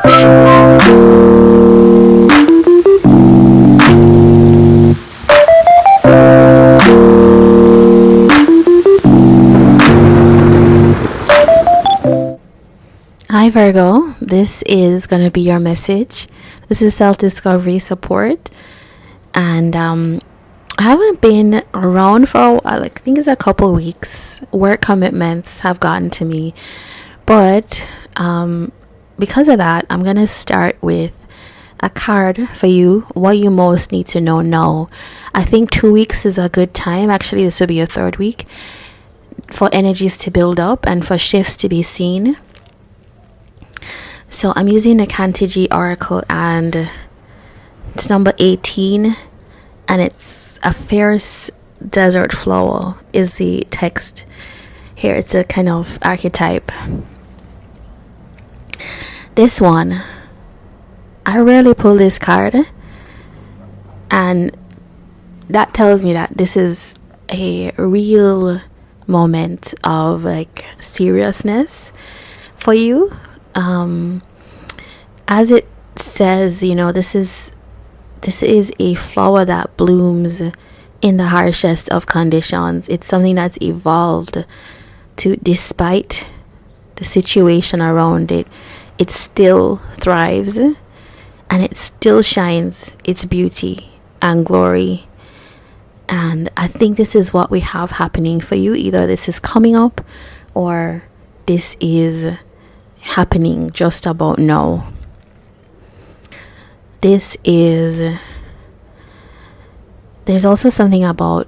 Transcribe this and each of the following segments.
Hi Virgo, this is going to be your message. This is self-discovery support, and I haven't been around for a while. Like, I think it's a couple weeks. Work commitments have gotten to me, but because of that, I'm going to start with a card for you, what you most need to know now. I think 2 weeks is a good time. Actually, this will be your third week, for energies to build up and for shifts to be seen. So I'm using the Kantiji Oracle, and it's number 18, and it's a fierce desert flower is the text here. It's a kind of archetype. This one, I rarely pull this card, and that tells me that this is a real moment of like seriousness for you. As it says, this is a flower that blooms in the harshest of conditions. It's something that's evolved to, despite the situation around it, it still thrives and it still shines its beauty and glory. And I think this is what we have happening for you. Either this is coming up or this is happening just about now. There's also something about,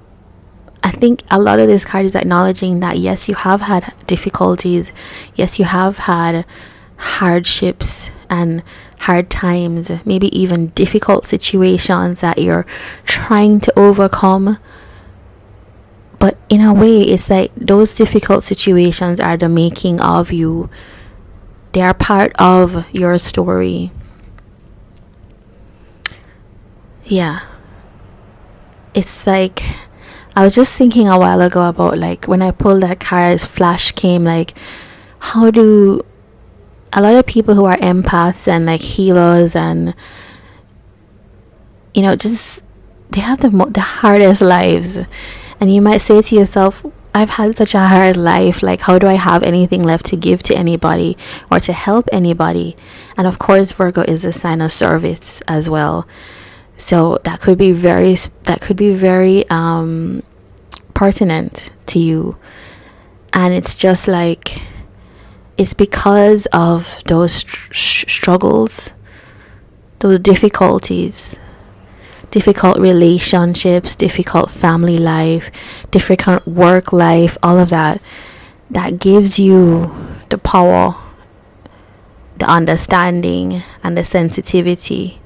I think a lot of this card is acknowledging that yes, you have had difficulties, yes, you have had hardships and hard times, maybe even difficult situations that you're trying to overcome. But in a way, it's like those difficult situations are the making of you. They are part of your story. Yeah. It's like, I was just thinking a while ago about, like, when I pulled that card, flash came, like, how do a lot of people who are empaths and like healers and just, they have the hardest lives, and you might say to yourself, I've had such a hard life, like how do I have anything left to give to anybody or to help anybody? And of course, Virgo is a sign of service as well, so that could be very pertinent to you. And it's just like, it's because of those struggles, those difficulties, difficult relationships, difficult family life, difficult work life, all of that gives you the power, the understanding, and the sensitivity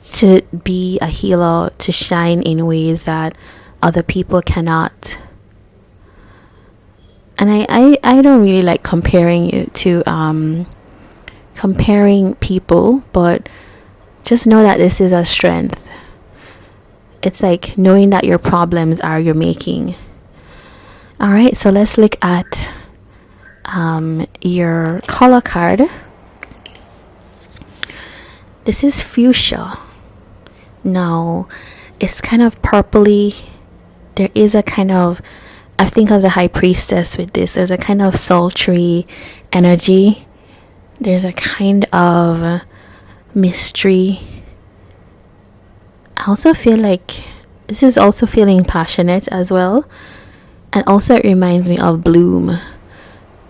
to be a healer, to shine in ways that other people cannot. And I don't really like comparing you to comparing people, but just know that this is a strength. It's like knowing that your problems are your making. All right, so let's look at your color card. This is fuchsia. Now, it's kind of purpley. There is a kind of, I think of the high priestess with this. There's a kind of sultry energy. There's a kind of mystery. I also feel like this is also feeling passionate as well. And also it reminds me of bloom.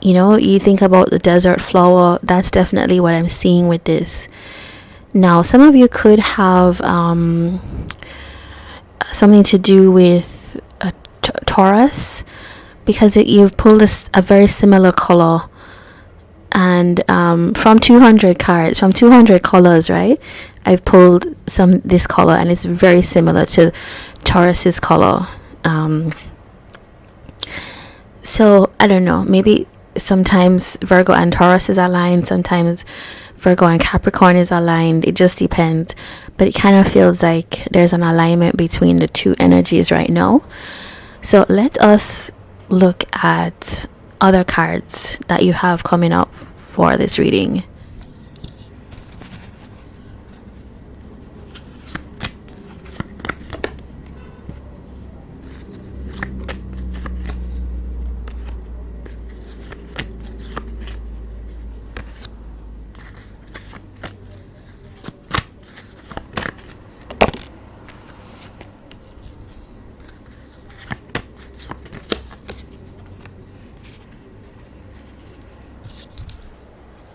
You think about the desert flower, that's definitely what I'm seeing with this. Now, some of you could have something to do with a Taurus, because you've pulled a very similar color. And from 200 cards, from 200 colors, right? I've pulled this color, and it's very similar to Taurus's color. So I don't know, maybe sometimes Virgo and Taurus is aligned, sometimes Virgo and Capricorn is aligned. It just depends, but it kind of feels like there's an alignment between the two energies right now. So let us look at other cards that you have coming up for this reading.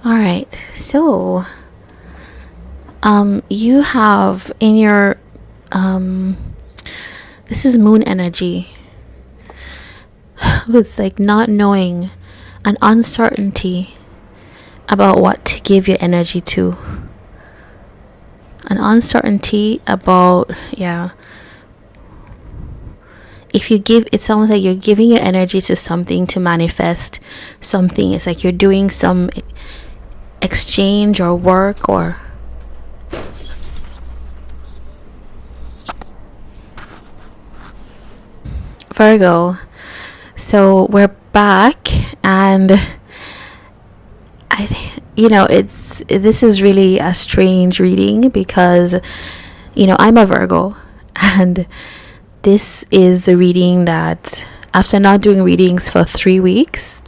All right, so you have in your this is moon energy. It's like not knowing, an uncertainty about what to give your energy to, an uncertainty about, yeah, if you give, it sounds like you're giving your energy to something to manifest something. It's like you're doing some exchange or work or Virgo. So we're back, and this is really a strange reading because I'm a Virgo, and this is the reading that, after not doing readings for 2 weeks,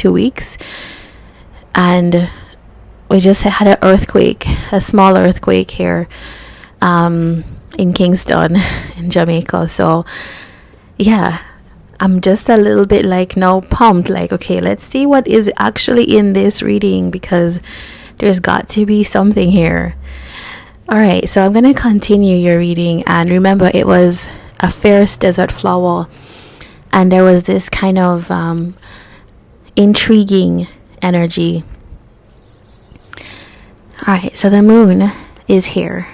and we just had an earthquake, a small earthquake here in Kingston in Jamaica. So yeah, I'm just a little bit like now pumped, like, okay, let's see what is actually in this reading, because there's got to be something here. All right, so I'm going to continue your reading, and remember, it was a fierce desert flower, and there was this kind of intriguing energy. All right, so the moon is here,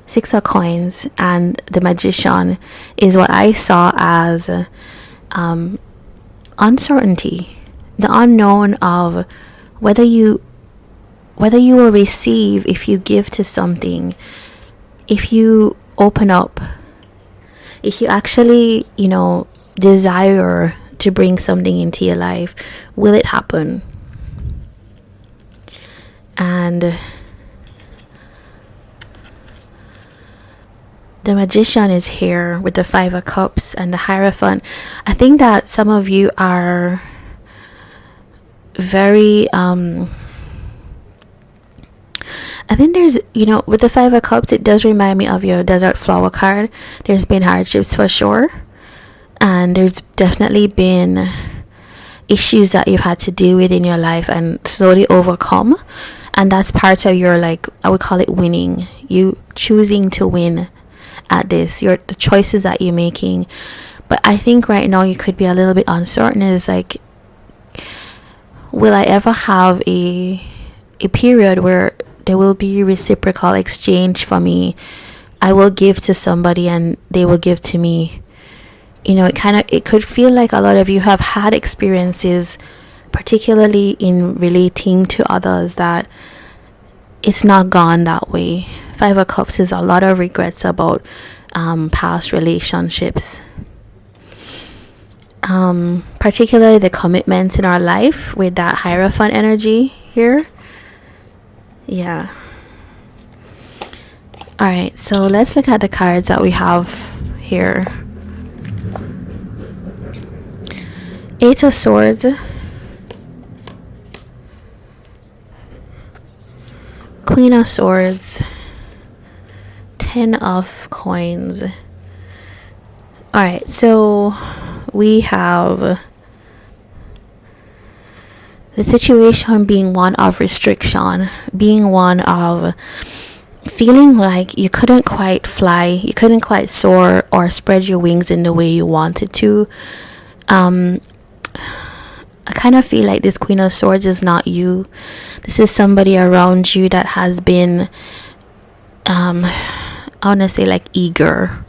6 of coins, and the magician is what I saw as uncertainty, the unknown of whether you will receive if you give to something, if you open up, if you actually desire to bring something into your life, will it happen? And the magician is here with the 5 of cups and the Hierophant. I think that some of you are very I think there's, with the 5 of cups, it does remind me of your desert flower card. There's been hardships for sure, and there's definitely been issues that you've had to deal with in your life and slowly overcome, and that's part of your, like, I would call it winning, you choosing to win at this, the choices that you're making. But I think right now you could be a little bit uncertain, is like, will I ever have a period where there will be reciprocal exchange for me? I will give to somebody and they will give to me. It could feel like a lot of you have had experiences, particularly in relating to others, that it's not gone that way. 5 of cups is a lot of regrets about past relationships, particularly the commitments in our life with that Hierophant energy here. Yeah. All right, so let's look at the cards that we have here. 8 of Swords, Queen of Swords, 10 of Coins. All right, so we have the situation being one of restriction, being one of feeling like you couldn't quite fly, you couldn't quite soar or spread your wings in the way you wanted to. I kind of feel like this Queen of Swords is not you. This is somebody around you that has been, I want to say, like, eager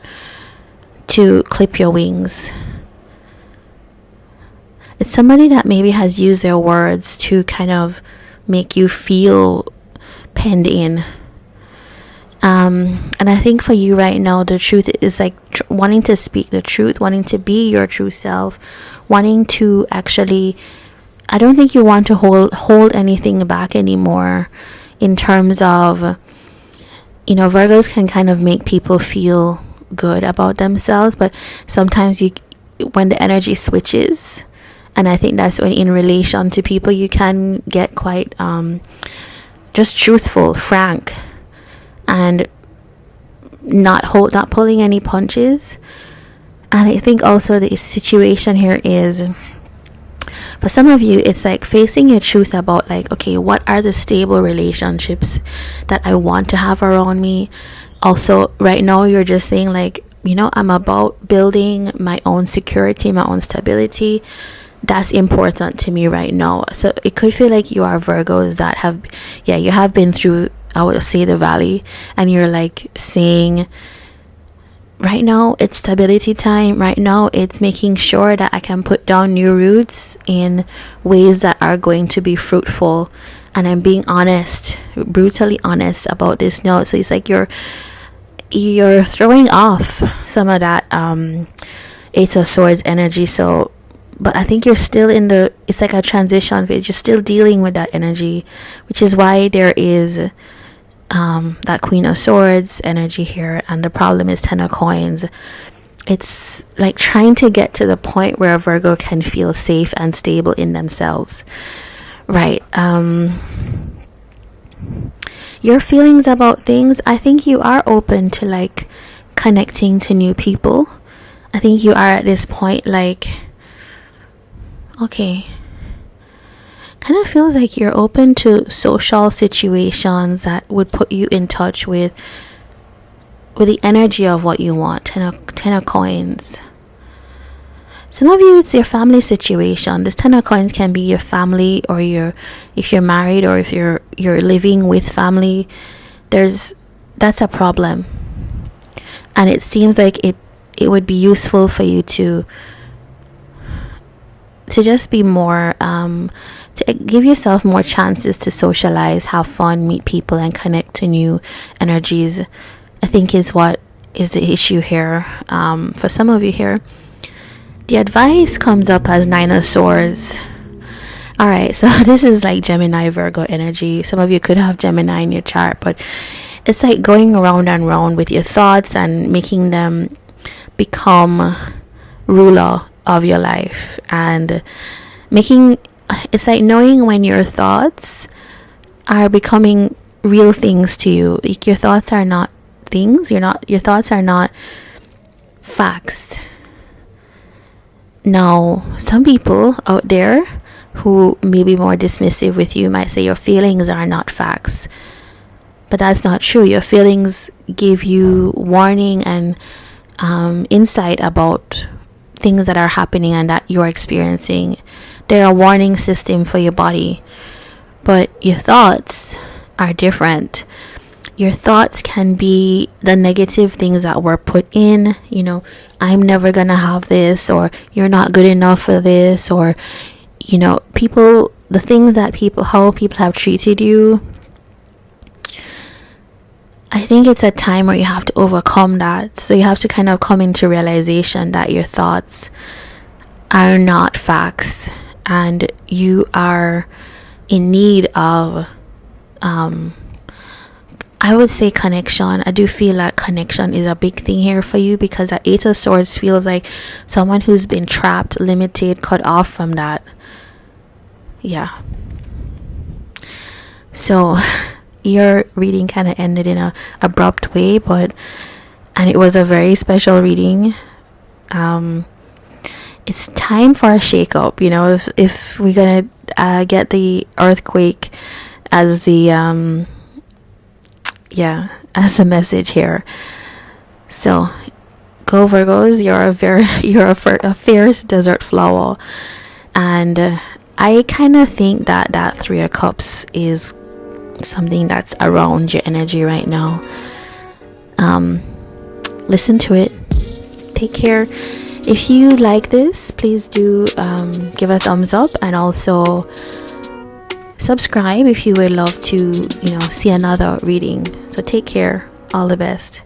to clip your wings. It's somebody that maybe has used their words to kind of make you feel penned in. And I think for you right now, the truth is like wanting to speak the truth, wanting to be your true self, wanting to actually, I don't think you want to hold anything back anymore in terms of, Virgos can kind of make people feel good about themselves, but sometimes when the energy switches, and I think that's when in relation to people you can get quite just truthful, frank, and not pulling any punches. And I think also the situation here is For some of you, it's like facing your truth about like, okay, what are the stable relationships that I want to have around me? Also, right now, you're just saying like, I'm about building my own security, my own stability. That's important to me right now. So it could feel like you are Virgos that have, you have been through, I would say, the valley, and you're like saying, right now it's stability time. Right now it's making sure that I can put down new roots in ways that are going to be fruitful, and I'm being honest, brutally honest about this now. So it's like you're throwing off some of that Eight of Swords energy. So but I think you're still it's like a transition phase. You're still dealing with that energy, which is why there is that Queen of Swords energy here, and the problem is Ten of Coins. It's like trying to get to the point where a Virgo can feel safe and stable in themselves, right? Your feelings about things, I think you are open to like connecting to new people. I think you are at this point like, okay, kind of feels like you're open to social situations that would put you in touch with the energy of what you want. Ten of Coins. Some of you, it's your family situation. This Ten of Coins can be your family, or if you're married, or if you're living with family. That's a problem, and it seems like it would be useful for you to just be more to give yourself more chances to socialize, have fun, meet people, and connect to new energies. I think is what is the issue here. For some of you here, the advice comes up as Nine of Swords. All right, so this is like Gemini, Virgo energy. Some of you could have Gemini in your chart, but it's like going around and round with your thoughts and making them become ruler of your life, and it's like knowing when your thoughts are becoming real things to you. Like your thoughts are not things. Your thoughts are not facts. Now, some people out there who may be more dismissive with you might say your feelings are not facts, but that's not true. Your feelings give you warning and insight about things that are happening and that you're experiencing. They're a warning system for your body, but your thoughts are different. Your thoughts can be the negative things that were put in, I'm never gonna have this, or you're not good enough for this, or how people have treated you. I think it's a time where you have to overcome that. So you have to kind of come into realization that your thoughts are not facts, and you are in need of I would say connection. I do feel like connection is a big thing here for you, because that Eight of Swords feels like someone who's been trapped, limited, cut off from that. Yeah. So your reading kind of ended in a abrupt way, and it was a very special reading. It's time for a shake-up. If we're gonna get the earthquake as the as a message here. So go Virgos, you're a fierce desert flower, and I kind of think that Three of Cups is something that's around your energy right now. Listen to it. Take care. If you like this, please do give a thumbs up, and also subscribe if you would love to see another reading. So take care. All the best.